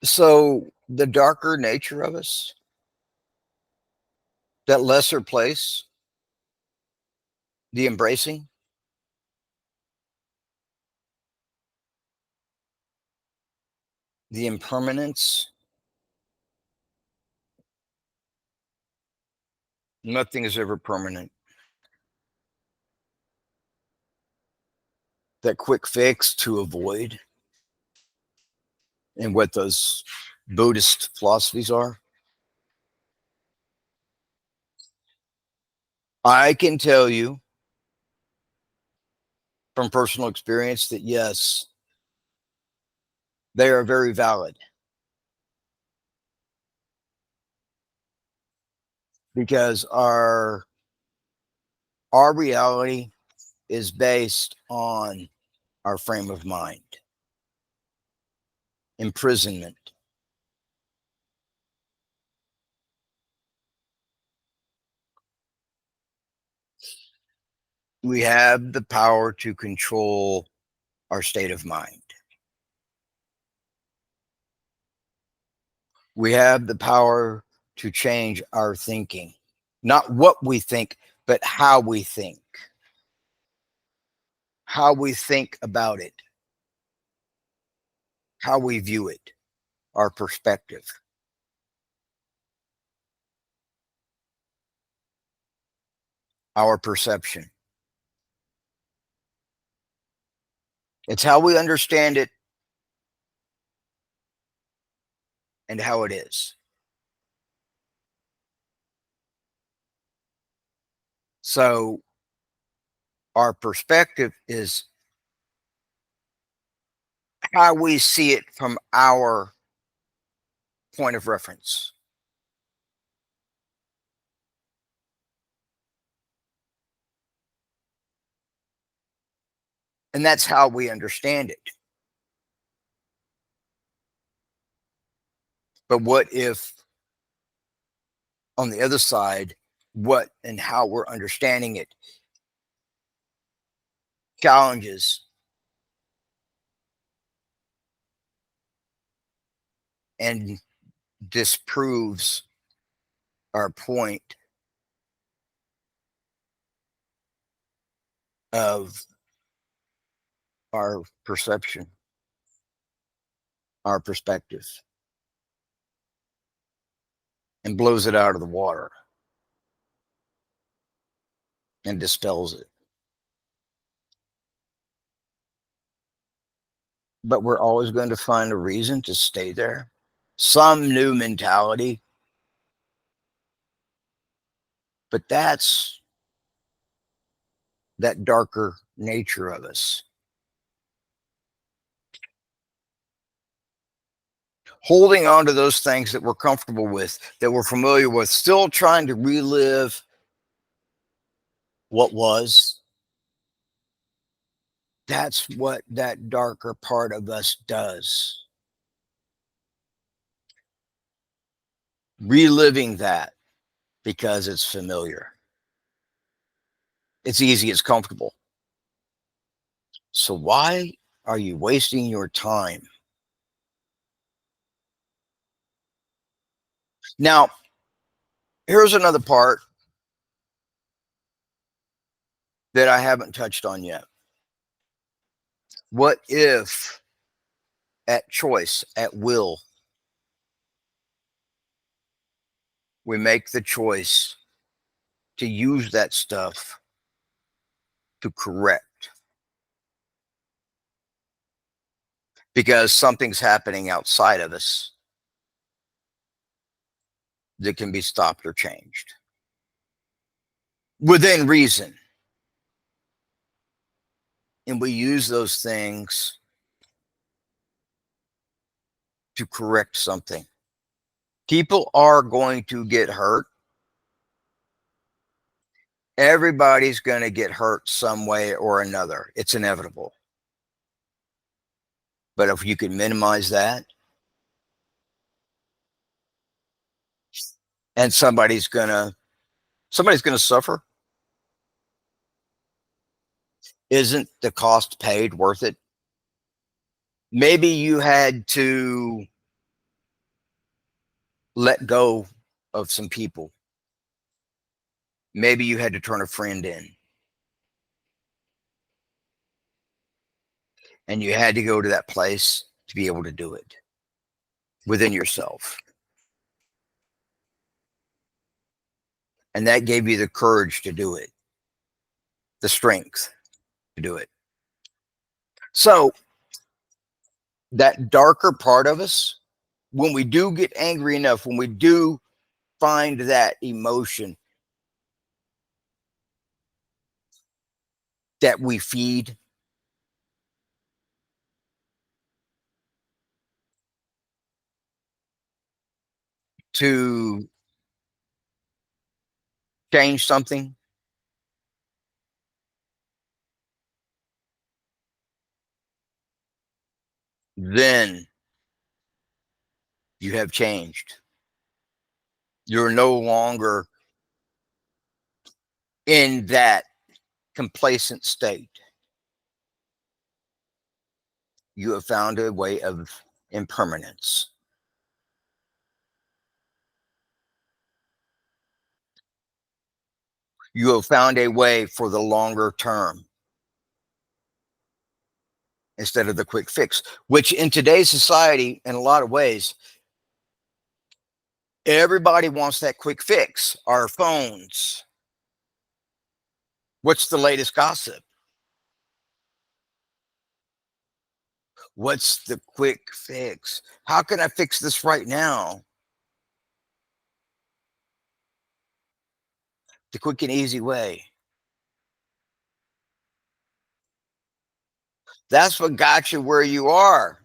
So the darker nature of us, that lesser place, the embracing, the impermanence, nothing is ever permanent. That quick fix to avoid, and what those Buddhist philosophies are. I can tell you from personal experience that yes, they are very valid because our reality is based on our frame of mind, imprisonment. We have the power to control our state of mind. We have the power to change our thinking, not what we think, but how we think about it, how we view it, our perspective, our perception. It's how we understand it and how it is. So our perspective is how we see it from our point of reference. And that's how we understand it. But what if on the other side, what and how we're understanding it challenges and disproves our point of our perception, our perspective, and blows it out of the water and dispels it. But we're always going to find a reason to stay there, some new mentality. But that's that darker nature of us. Holding on to those things that we're comfortable with, that we're familiar with, still trying to relive what was. That's what that darker part of us does. Reliving that because it's familiar. It's easy, it's comfortable. So why are you wasting your time? Now, here's another part that I haven't touched on yet. What if at choice, at will, we make the choice to use that stuff to correct because something's happening outside of us that can be stopped or changed within reason? And we use those things to correct something. People are going to get hurt. Everybody's going to get hurt some way or another. It's inevitable. But if you can minimize that, and somebody's gonna suffer, isn't the cost paid worth it? Maybe you had to let go of some people. Maybe you had to turn a friend in. And you had to go to that place to be able to do it within yourself. And that gave you the courage to do it, the strength to do it. So that darker part of us, when we do get angry enough, when we do find that emotion that we feed, to change something, then you have changed. You're no longer in that complacent state. You have found a way of impermanence. You have found a way for the longer term instead of the quick fix, which in today's society, in a lot of ways, everybody wants that quick fix. Our phones. What's the latest gossip? What's the quick fix? How can I fix this right now? The quick and easy way. That's what got you where you are.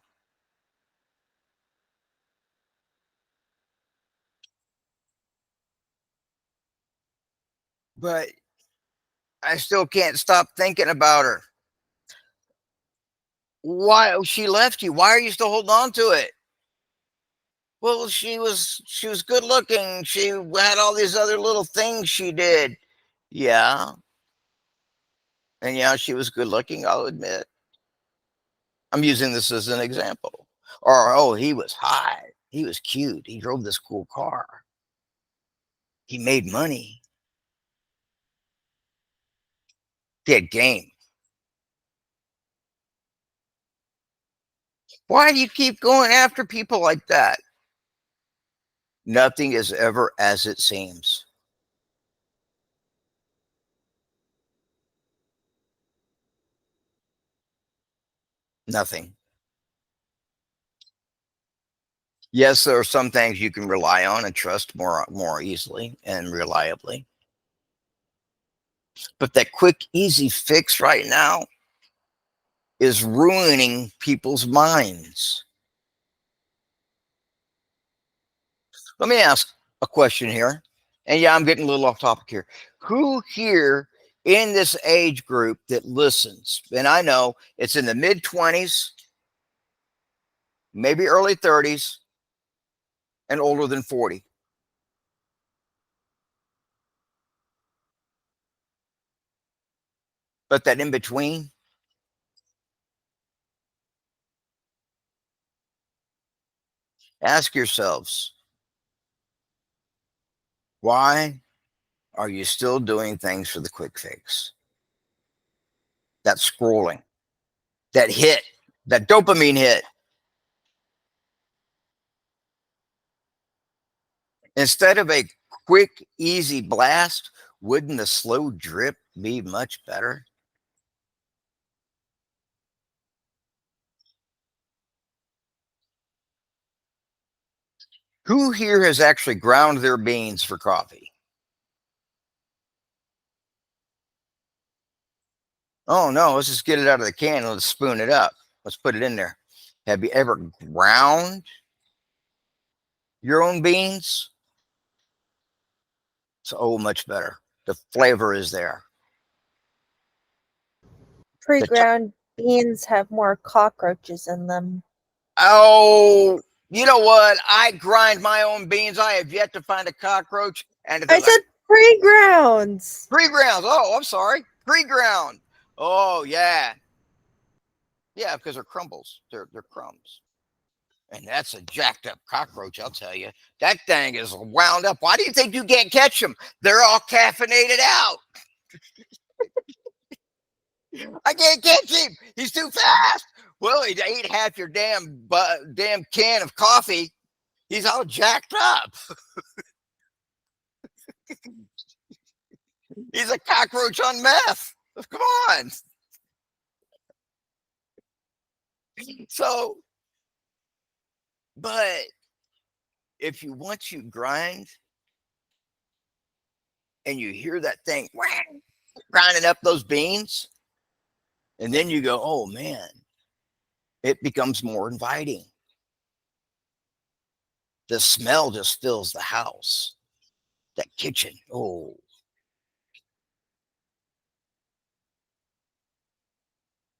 But I still can't stop thinking about her. Why she left you? Why are you still holding on to it? Well, she was good looking. She had all these other little things she did. Yeah. And yeah, she was good looking, I'll admit. I'm using this as an example. Or oh, he was hot. He was cute. He drove this cool car. He made money. He had game. Why do you keep going after people like that? Nothing is ever as it seems. Nothing. Yes, there are some things you can rely on and trust more easily and reliably. But that quick, easy fix right now is ruining people's minds. Let me ask a question here. And yeah, I'm getting a little off topic here. Who here in this age group that listens, and I know it's in the mid 20s, maybe early 30s, and older than 40? But that in between, ask yourselves, why are you still doing things for the quick fix? That scrolling, that hit, that dopamine hit. Instead of a quick, easy blast, wouldn't a slow drip be much better? Who here has actually ground their beans for coffee? Oh no, let's just get it out of the can and let's spoon it up. Let's put it in there. Have you ever ground your own beans? It's much better. The flavor is there. Pre-ground beans have more cockroaches in them. Oh, you know what? I grind my own beans. I have yet to find a cockroach. And I said pre-grounds. Pre-ground. Oh, I'm sorry. Pre-ground. Oh, yeah. Yeah, because they're crumbles. They're crumbs. And that's a jacked up cockroach, I'll tell you. That thing is wound up. Why do you think you can't catch them? They're all caffeinated out. I can't catch him. He's too fast. Well, he ate half your damn can of coffee. He's all jacked up. He's a cockroach on meth. Come on. So, but if you once you grind and you hear that thing grinding up those beans, and then you go, oh man, it becomes more inviting. The smell just fills the house, that kitchen. Oh,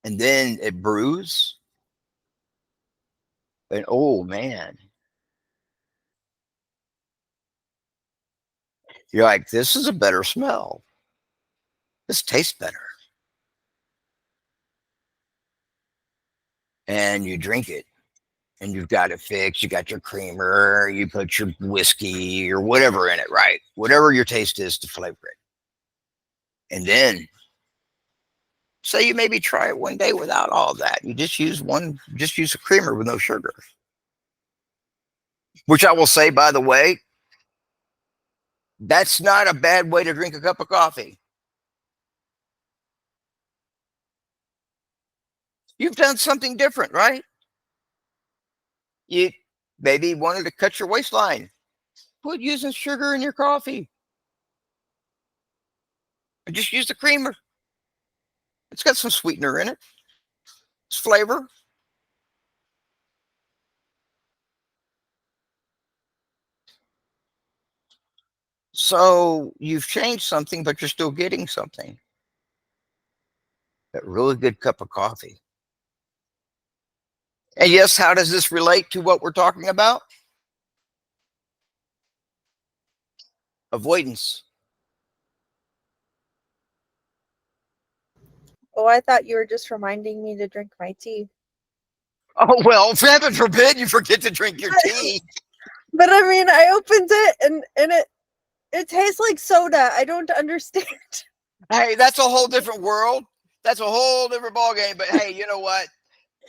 and then it brews, and oh man, you're like, this is a better smell. This tastes better. And you drink it, and you've got it fixed. You got your creamer, you put your whiskey or whatever in it, right? Whatever your taste is to flavor it. And then say you maybe try it one day without all that. You just use a creamer with no sugar. Which I will say, by the way, that's not a bad way to drink a cup of coffee. You've done something different, right? You maybe wanted to cut your waistline. Quit using sugar in your coffee. And just use the creamer. It's got some sweetener in it. It's flavor. So you've changed something, but you're still getting something. That really good cup of coffee. And yes, how does this relate to what we're talking about? Avoidance. Oh, I thought you were just reminding me to drink my tea. Oh, well, heaven forbid you forget to drink your tea. But I mean, I opened it and it tastes like soda. I don't understand. Hey, that's a whole different world. That's a whole different ballgame. But hey, you know what?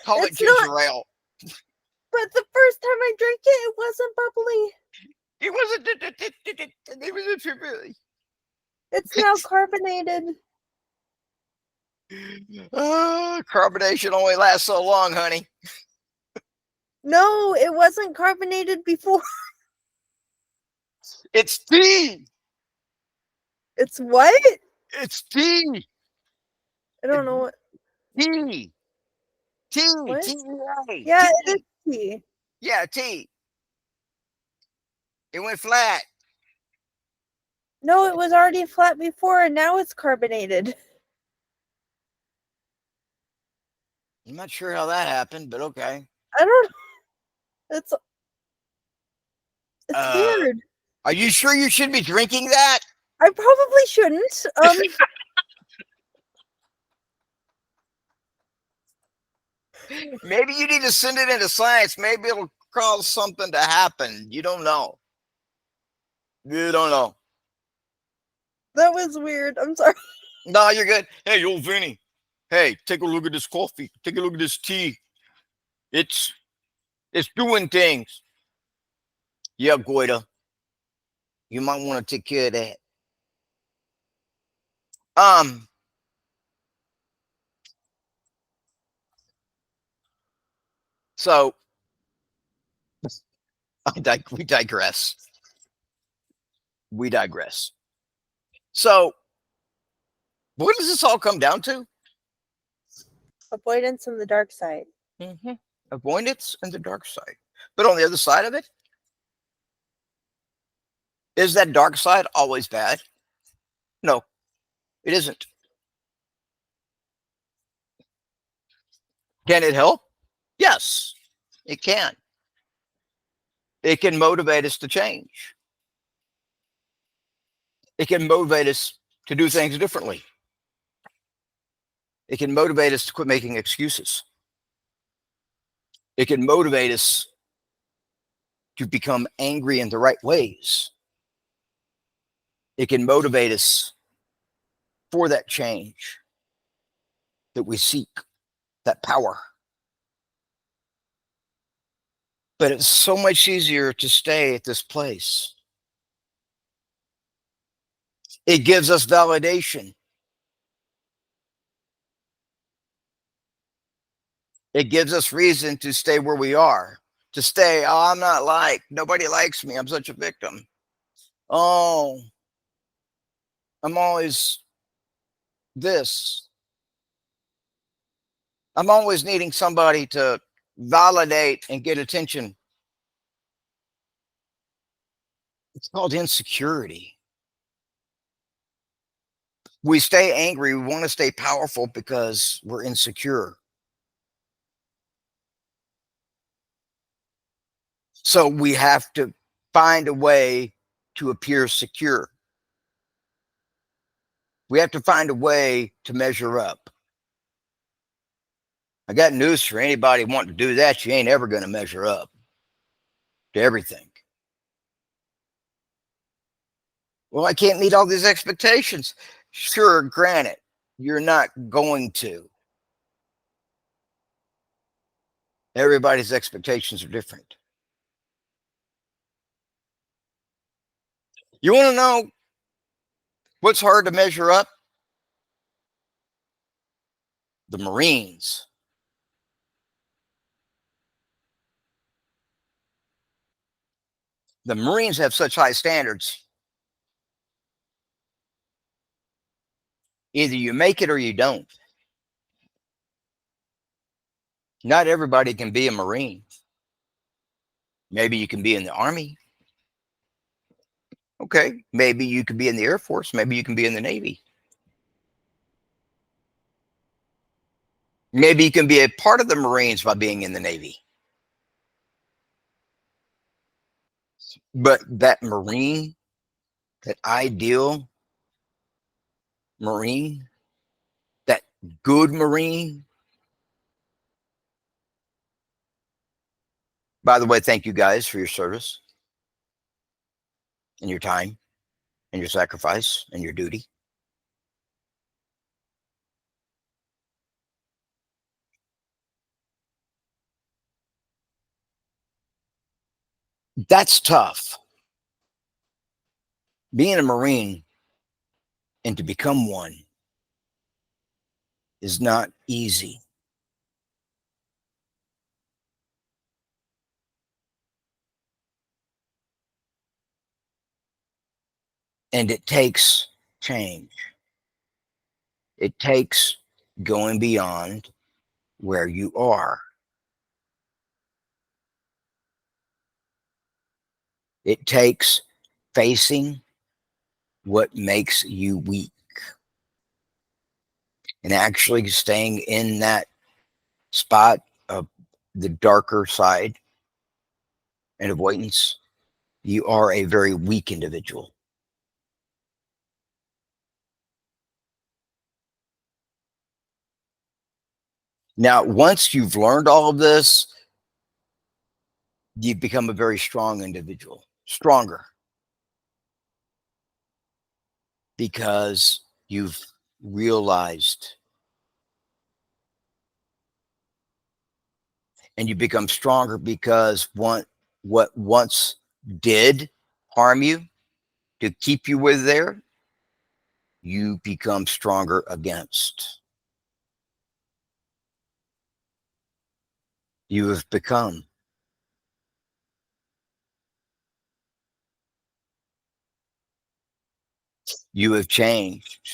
Call it It's ginger not, ale. but the first time I drank it, it wasn't bubbly. It wasn't. It was It's now carbonated. carbonation only lasts so long, honey. No, it wasn't carbonated before. It's tea. It's what? It's tea. I don't know what. Tea. Tea. What? Tea. Yeah, Tea. it is tea. Yeah, tea. It went flat. No, it was already flat before, and now it's carbonated. I'm not sure how that happened, but okay. I don't. It's weird. Are you sure you should be drinking that? I probably shouldn't. Maybe you need to send it into science. Maybe it'll cause something to happen. You don't know. You don't know. That was weird. I'm sorry. No, you're good. Hey, old Vinny. Hey, take a look at this coffee. Take a look at this tea. It's doing things. Yeah, Goita. You might want to take care of that. So we digress. We digress. So what does this all come down to? Avoidance and the dark side. Mm-hmm. Avoidance and the dark side. But on the other side of it, is that dark side always bad? No, it isn't. Can it help? Yes, it can. It can motivate us to change. It can motivate us to do things differently. It can motivate us to quit making excuses. It can motivate us to become angry in the right ways. It can motivate us for that change that we seek, that power. But it's so much easier to stay at this place. It gives us validation. It gives us reason to stay where we are, to stay, oh, I'm not liked. Nobody likes me. I'm such a victim. Oh, I'm always this. I'm always needing somebody to validate and get attention. It's called insecurity. We stay angry. We want to stay powerful because we're insecure. So we have to find a way to appear secure. We have to find a way to measure up. I got news for anybody wanting to do that. You ain't ever going to measure up to everything. Well, I can't meet all these expectations. Sure, granted, you're not going to. Everybody's expectations are different. You want to know what's hard to measure up? The Marines. The Marines have such high standards. Either you make it or you don't. Not everybody can be a Marine. Maybe you can be in the Army. Okay. Maybe you could be in the Air Force. Maybe you can be in the Navy. Maybe you can be a part of the Marines by being in the Navy. But that Marine, that ideal Marine, that good Marine. By the way, thank you guys for your service and your time and your sacrifice and your duty. That's tough. Being a Marine and to become one is not easy. And it takes change. It takes going beyond where you are. It takes facing what makes you weak and actually staying in that spot of the darker side and avoidance. You are a very weak individual. Now, once you've learned all of this, you've become a very strong individual, stronger, because you've realized, and you become stronger because what once did harm you to keep you with there, you become stronger against. You have become. You have changed.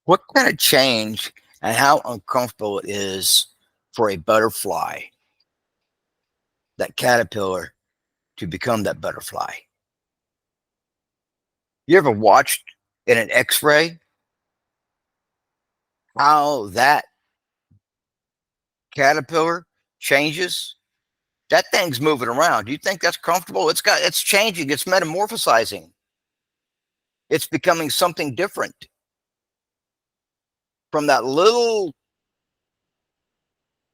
What kind of change and how uncomfortable it is for a butterfly, that caterpillar, to become that butterfly? You ever watched in an X-ray how that caterpillar changes? That thing's moving around. Do you think that's comfortable? It's changing, it's metamorphosizing. It's becoming something different. From that little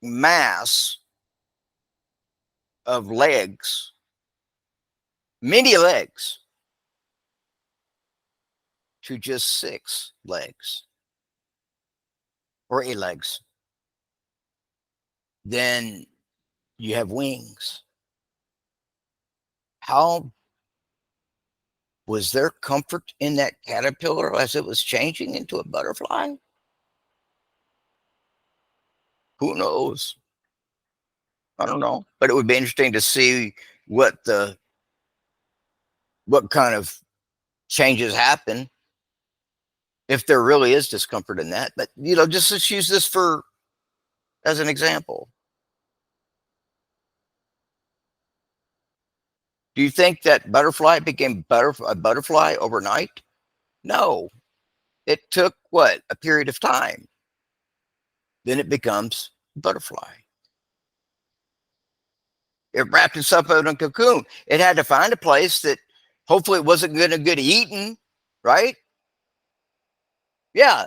mass of legs, many legs, to just 6 legs or 8 legs. Then you have wings. How was there comfort in that caterpillar as it was changing into a butterfly? Who knows? I don't know. But it would be interesting to see what the what kind of changes happen if there really is discomfort in that. But just let's use this for as an example. Do you think that butterfly became a butterfly overnight? No. It took what? A period of time. Then it becomes a butterfly. It wrapped itself in a cocoon. It had to find a place that hopefully it wasn't going to get eaten, right? Yeah.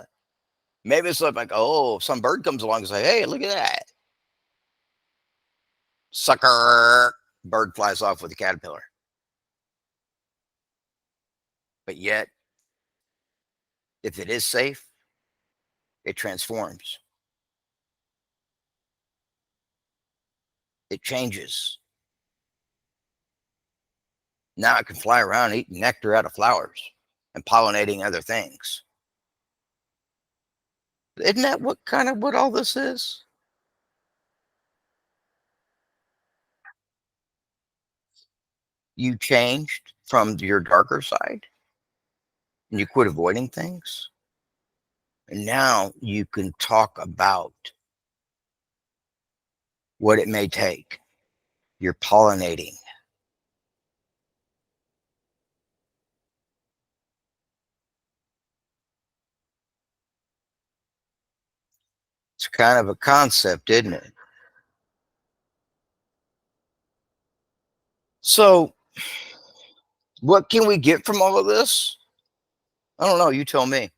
Maybe it's like, oh, some bird comes along and say, hey, look at that. Sucker. Bird flies off with a caterpillar. But yet, if it is safe, it transforms. It changes. Now it can fly around eating nectar out of flowers and pollinating other things. Isn't that what all this is? You changed from your darker side and you quit avoiding things. And now you can talk about what it may take. You're pollinating. It's kind of a concept, isn't it? So, what can we get from all of this? I don't know. You tell me.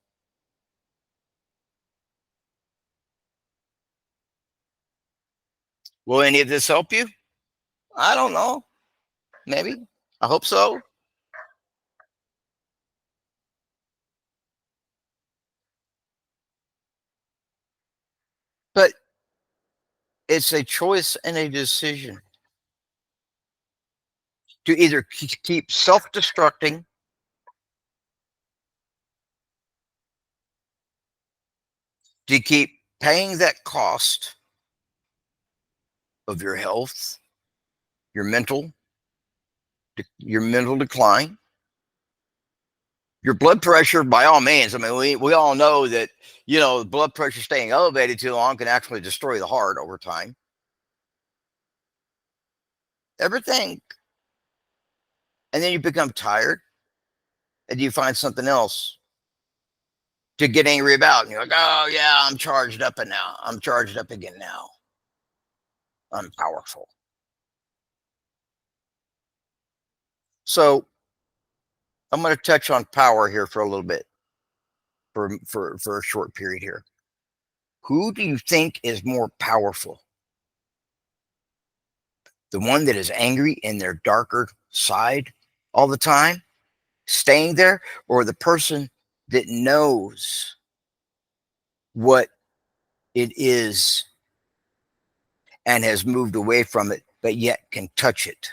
Will any of this help you? I don't know. Maybe. I hope so. But it's a choice and a decision to either keep self destructing, to keep paying that cost of your health, your mental, your mental decline, your blood pressure. By all means, I mean we all know that blood pressure staying elevated too long can actually destroy the heart over time. Everything, and then you become tired, and you find something else to get angry about, and you're like, oh yeah, I'm charged up, and now I'm charged up again. Now I'm powerful. So I'm going to touch on power here for a little bit, for a short period here. Who do you think is more powerful? The one that is angry in their darker side all the time, staying there, or the person that knows what it is and has moved away from it, but yet can touch it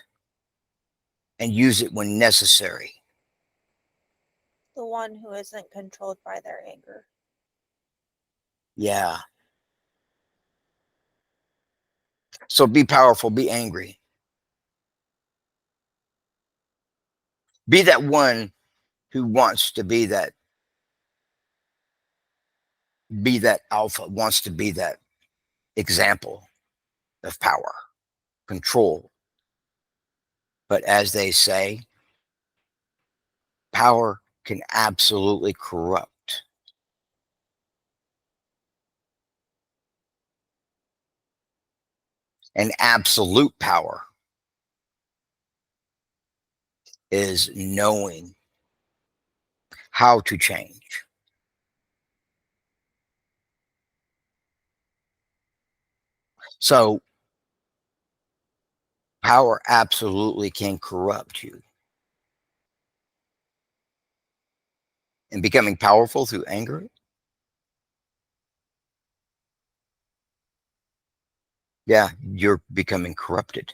and use it when necessary? The one who isn't controlled by their anger. Yeah. So be powerful, be angry. Be that one who wants to be that alpha, wants to be that example of power, control. But as they say, power can absolutely corrupt. And absolute power is knowing how to change. So Power absolutely can corrupt you. And becoming powerful through anger, yeah, you're becoming corrupted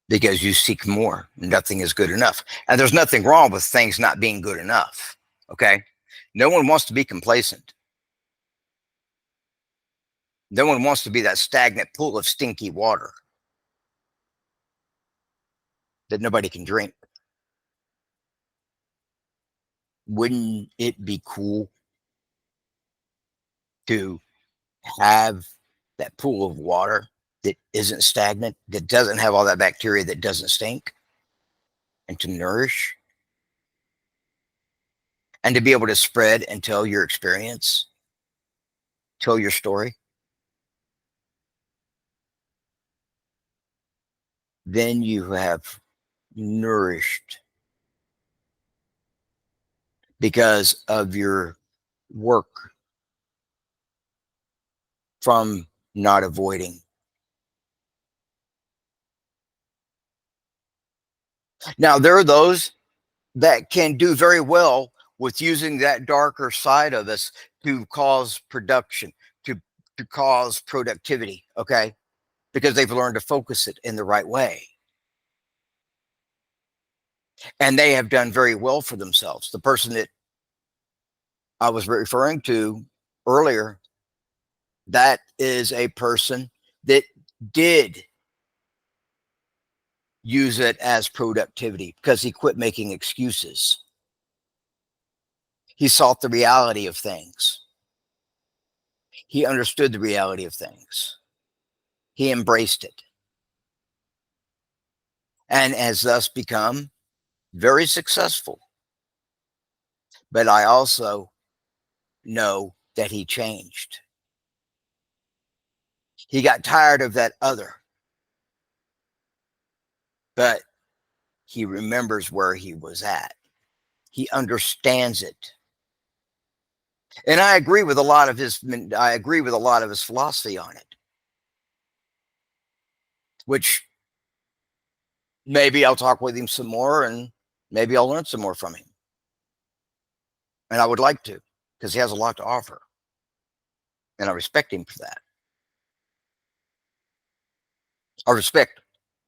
because you seek more. Nothing is good enough. And there's nothing wrong with things not being good enough. Okay. No one wants to be complacent. No one wants to be that stagnant pool of stinky water that nobody can drink. Wouldn't it be cool to have that pool of water that isn't stagnant, that doesn't have all that bacteria, that doesn't stink, and to nourish and to be able to spread and tell your experience, tell your story? Then you have nourished because of your work from not avoiding. Now, there are those that can do very well with using that darker side of us to cause production, to, to cause productivity, okay? Because they've learned to focus it in the right way. And they have done very well for themselves. The person that I was referring to earlier, that is a person that did use it as productivity because he quit making excuses. He sought the reality of things. He understood the reality of things. He embraced it and has thus become very successful. But I also know that he changed. He got tired of that other, but he remembers where he was at. He understands it. And I agree with a lot of his philosophy on it, which maybe I'll talk with him some more and maybe I'll learn some more from him. And I would like to, because he has a lot to offer. And I respect him for that. I respect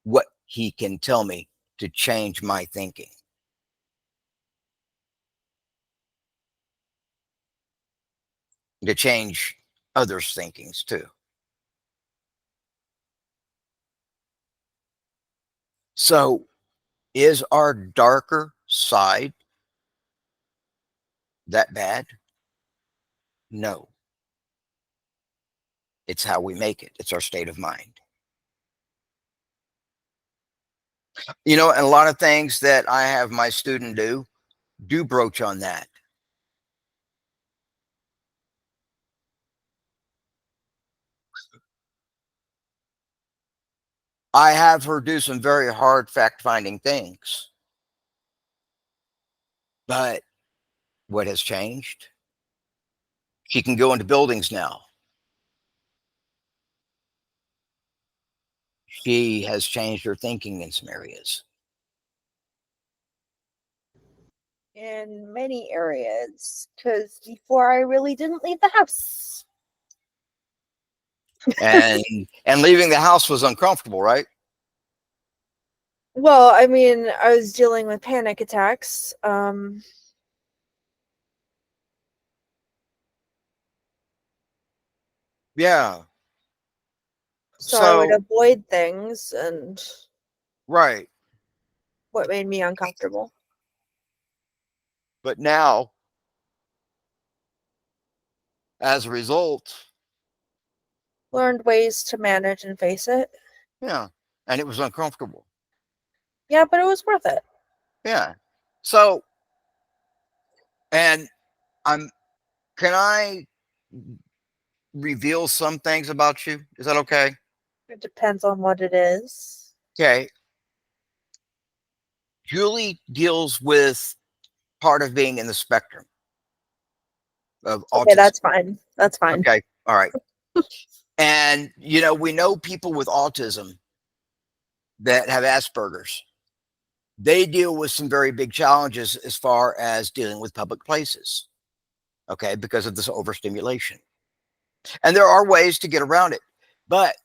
what he can tell me to change my thinking. To change others' thinkings too. So, is our darker side that bad? No. It's how we make it. It's our state of mind. You know, and a lot of things that I have my student do broach on that. I have her do some very hard fact-finding things. But what has changed? She can go into buildings now. She has changed her thinking in some areas. In many areas, because before I really didn't leave the house. And leaving the house was uncomfortable, right? Well, I mean, I was dealing with panic attacks. Yeah. So I would So, avoid things, and right. what made me uncomfortable. But now, as a result, Learned ways to manage and face it. yeah. And it was uncomfortable. Yeah, but it was worth it. Yeah. So, and I'm, can I reveal some things about you? Is that okay? It depends on what it is. Okay. Julie deals with part of being in the spectrum of Okay, autism. that's fine. That's fine. Okay. All right. And, you know, we know people with autism that have Asperger's. They deal with some very big challenges as far as dealing with public places, okay, because of this overstimulation. And there are ways to get around it. But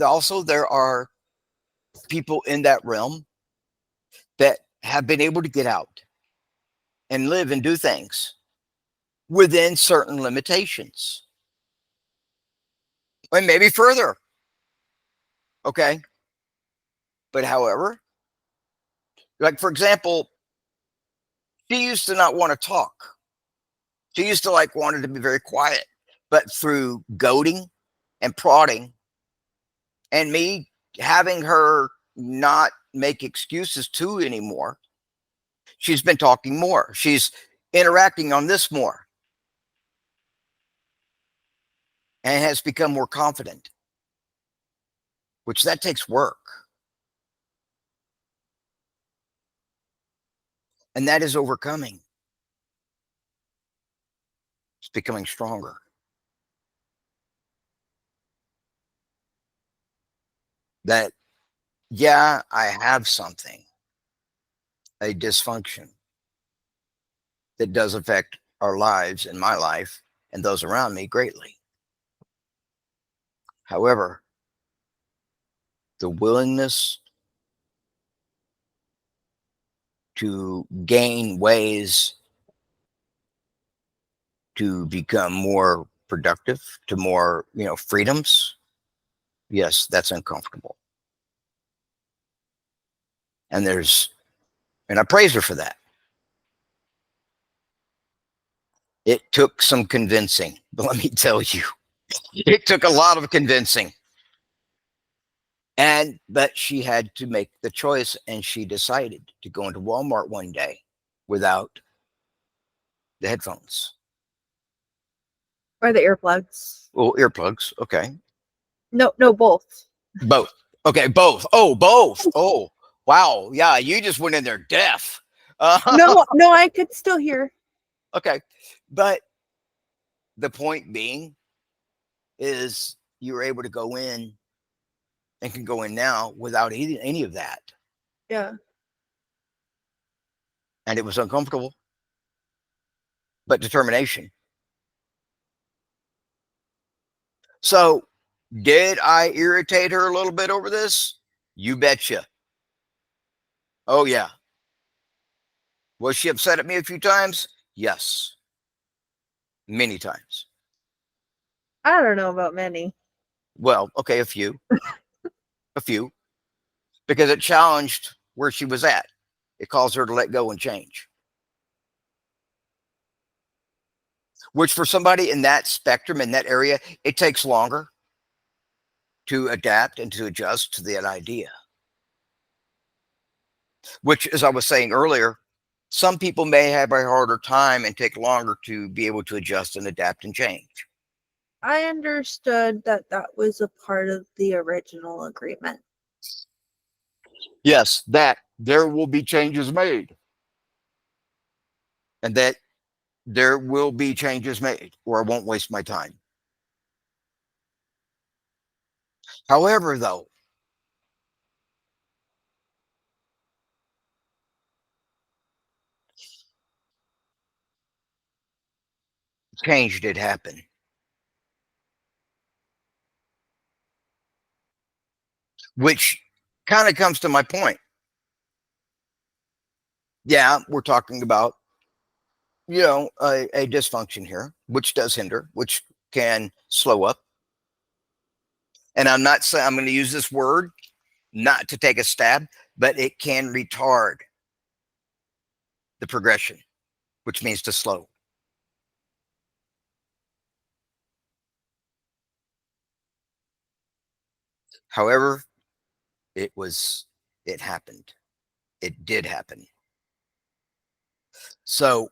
also there are people in that realm that have been able to get out and live and do things within certain limitations. And maybe further. Okay. But however, like for example, she used to not want to talk. She used to like wanted to be very quiet. But through goading and prodding and me having her not make excuses to anymore, she's been talking more. She's interacting on this more and has become more confident, which that takes work. And that is overcoming. It's becoming stronger. That, yeah, I have something, a dysfunction that does affect our lives and my life and those around me greatly. However, the willingness to gain ways to become more productive, to more, you know, freedoms, yes, that's uncomfortable. And I praise her for that. It took some convincing, but let me tell you, it took a lot of convincing. But she had to make the choice, and she decided to go into Walmart one day without the headphones. Or the earplugs. Well, earplugs. Okay. No, both. Both. Okay, both. Oh, both. Oh, wow. Yeah, you just went in there deaf. No, I could still hear. Okay. But the point being is you were able to go in and can go in now without any of that. Yeah. And it was uncomfortable, but determination. So, did I irritate her a little bit over this? You betcha. Oh, yeah. Was she upset at me a few times? Yes. Many times. I don't know about many. Well, okay, a few. A few. Because it challenged where she was at. It caused her to let go and change. Which for somebody in that spectrum, in that area, it takes longer to adapt and to adjust to that idea. Which, as I was saying earlier, some people may have a harder time and take longer to be able to adjust and adapt and change. I understood that was a part of the original agreement. Yes, that there will be changes made. And that there will be changes made, or I won't waste my time. However, though, change did happen. Which kind of comes to my point. Yeah, we're talking about, you know, a dysfunction here, which does hinder, which can slow up. And I'm not saying I'm going to use this word not to take a stab, but it can retard the progression, which means to slow. However, it happened. It did happen. So,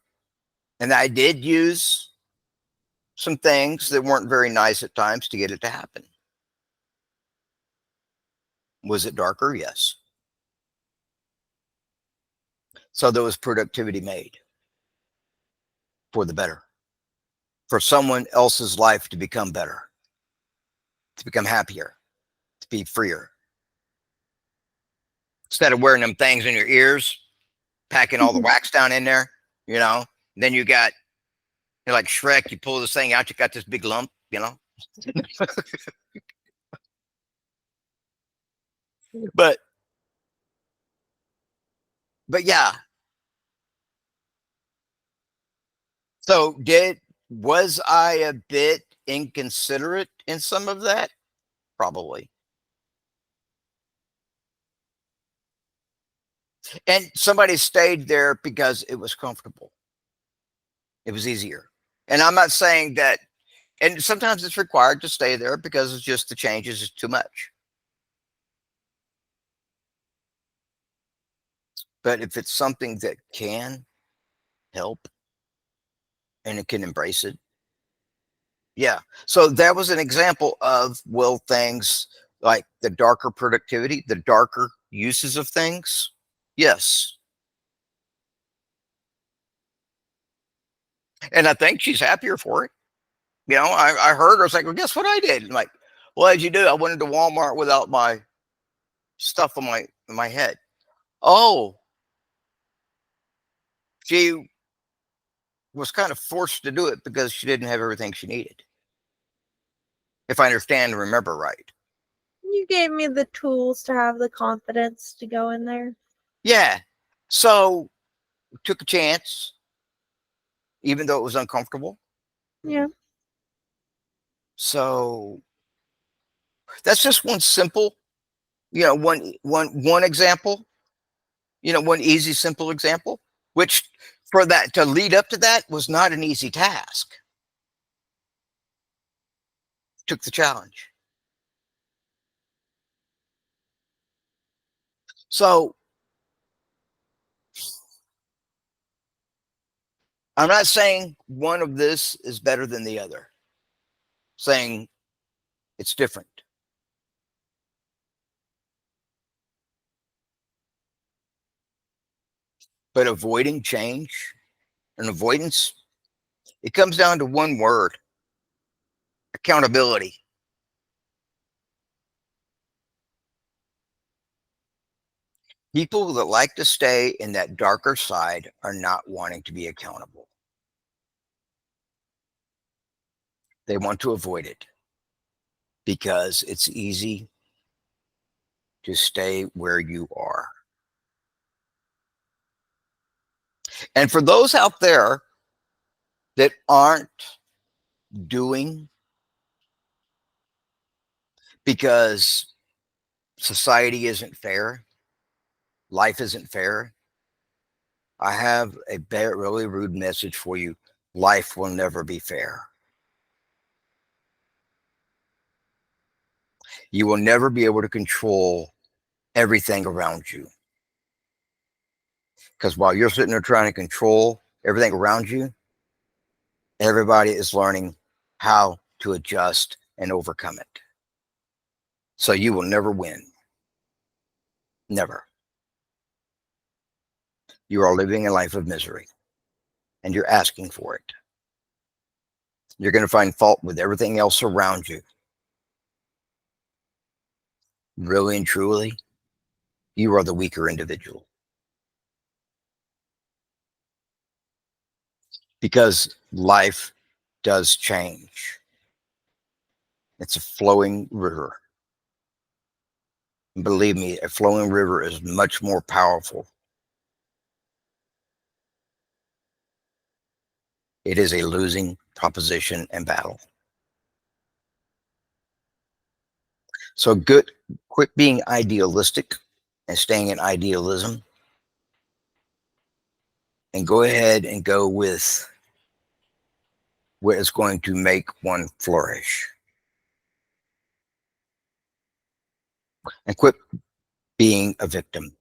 and I did use some things that weren't very nice at times to get it to happen. Was it darker? Yes. So there was productivity made for the better, for someone else's life to become better. to become happier, to be freer. Instead of wearing them things in your ears, packing all the wax down in there, you know, then you're like Shrek, you pull this thing out, you got this big lump, you know. but but yeah. So was I a bit inconsiderate in some of that? Probably. And somebody stayed there because it was comfortable. It was easier. And I'm not saying that, and sometimes it's required to stay there because it's just the changes is too much. But if it's something that can help and it can embrace it, yeah. So that was an example of, well, things like the darker productivity, the darker uses of things. Yes. And I think she's happier for it. You know, I heard her, I was like, well, guess what I did? I'm like, what did you do? I went into Walmart without my stuff on my head. Oh, she was kind of forced to do it because she didn't have everything she needed. If I understand and remember right. You gave me the tools to have the confidence to go in there. Yeah. So took a chance, even though it was uncomfortable. Yeah. So that's just one simple, one example, one easy, simple example, which for that to lead up to that was not an easy task. Took the challenge. So I'm not saying one of this is better than the other, saying it's different. But avoiding change and avoidance, it comes down to one word: accountability. People that like to stay in that darker side are not wanting to be accountable. They want to avoid it because it's easy to stay where you are. And for those out there that aren't doing because society isn't fair, life isn't fair, I have a really rude message for you. Life will never be fair. You will never be able to control everything around you. Because while you're sitting there trying to control everything around you, everybody is learning how to adjust and overcome it. So you will never win. Never. You are living a life of misery and you're asking for it. You're going to find fault with everything else around you. Really and truly, you are the weaker individual. Because life does change. It's a flowing river. And believe me, a flowing river is much more powerful. It is a losing proposition and battle. So quit being idealistic and staying in idealism, and go ahead and go with what is going to make one flourish. And quit being a victim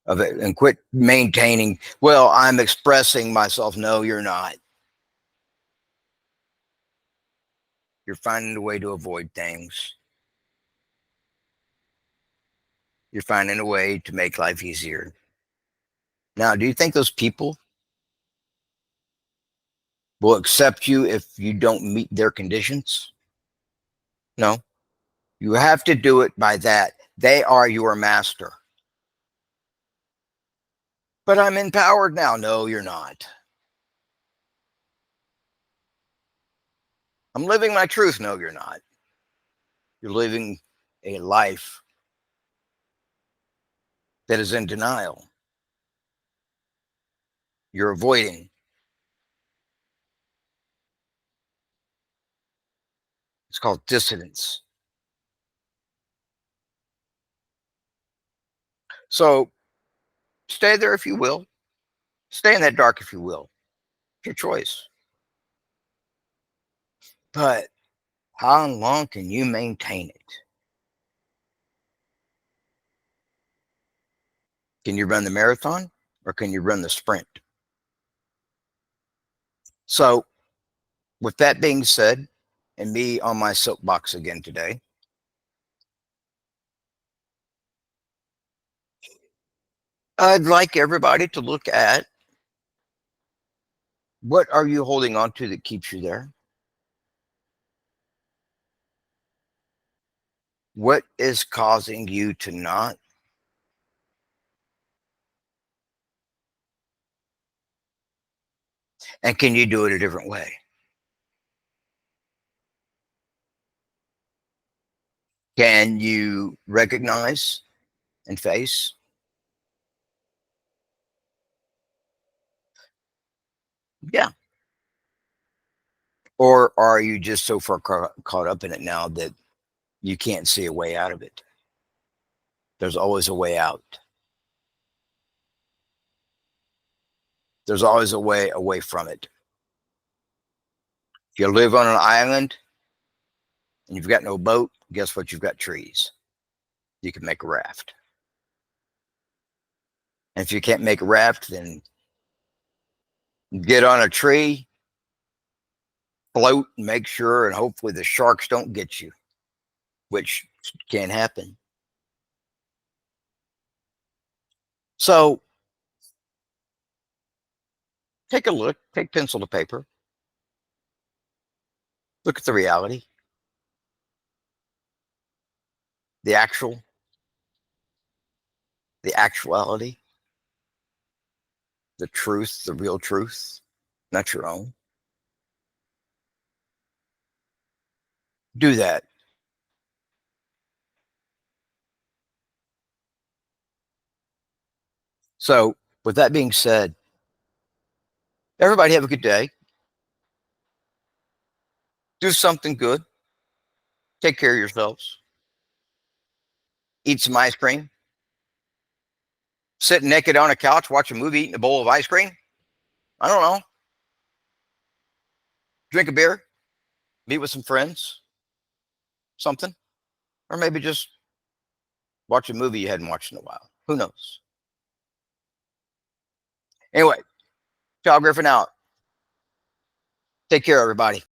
of it, and quit maintaining, well, I'm expressing myself. No, you're not. You're finding a way to avoid things. You're finding a way to make life easier. Now, do you think those people will accept you if you don't meet their conditions? No, you have to do it by that. They are your master. But I'm empowered now. No, you're not. I'm living my truth. No, you're not. You're living a life that is in denial. You're avoiding. It's called dissidence. So stay there if you will. Stay in that dark if you will. It's your choice. But how long can you maintain it? Can you run the marathon or can you run the sprint? So, with that being said, and me on my soapbox again today, I'd like everybody to look at what are you holding on to that keeps you there? What is causing you to not? And can you do it a different way? Can you recognize and face? Yeah. Or are you just so far caught up in it now that you can't see a way out of it? There's always a way out. There's always a way away from it. If you live on an island and you've got no boat, guess what? You've got trees. You can make a raft. And if you can't make a raft, then get on a tree, float, and make sure, and hopefully the sharks don't get you, which can happen. So take a look, take pencil to paper, look at the reality, the the actuality, the truth, the real truth, not your own. Do that. So, with that being said, everybody have a good day. Do something good. Take care of yourselves. Eat some ice cream. Sit naked on a couch, watch a movie, eating a bowl of ice cream. I don't know. Drink a beer, meet with some friends, something. Or maybe just watch a movie you hadn't watched in a while. Who knows? Anyway, Child Griffin out. Take care, everybody.